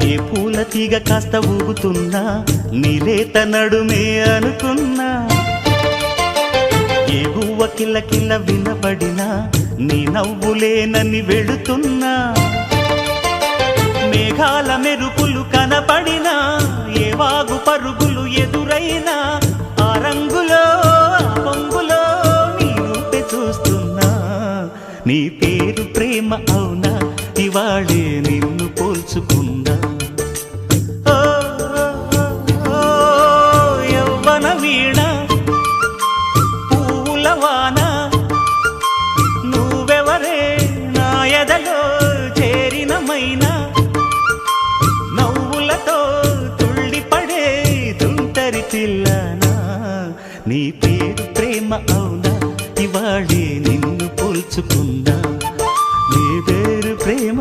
ఏ పూల తీగ కాస్త ఊగుతున్నా నీలేత నడుమే అనుకున్నా ఏ గువ్వ కిల్ల కిల్ల వినబడినా నీ నవ్వులేనని వెళుతున్నా మేఘాల మెరుపులు కనపడినా ఏ వాగు పరుగులు ఎదురైనా ఆ రంగులో ఆ పొంగులో నీ రూపే చూస్తున్నా నీ పేరు ప్రేమ అవునా ఇవాళే నిన్ను పోల్చుకున్నా యవ్వన వీణ పూల వాన నువ్వెవరే నా ఎదలో చేరిన మైనా నవ్వులతో తుళ్ళిపడే తుంటరి పిల్లనా నీ పేరు ప్రేమ అవునా ఇవాళే నిన్ను పోల్చుకున్నా నీ పేరు ప్రేమ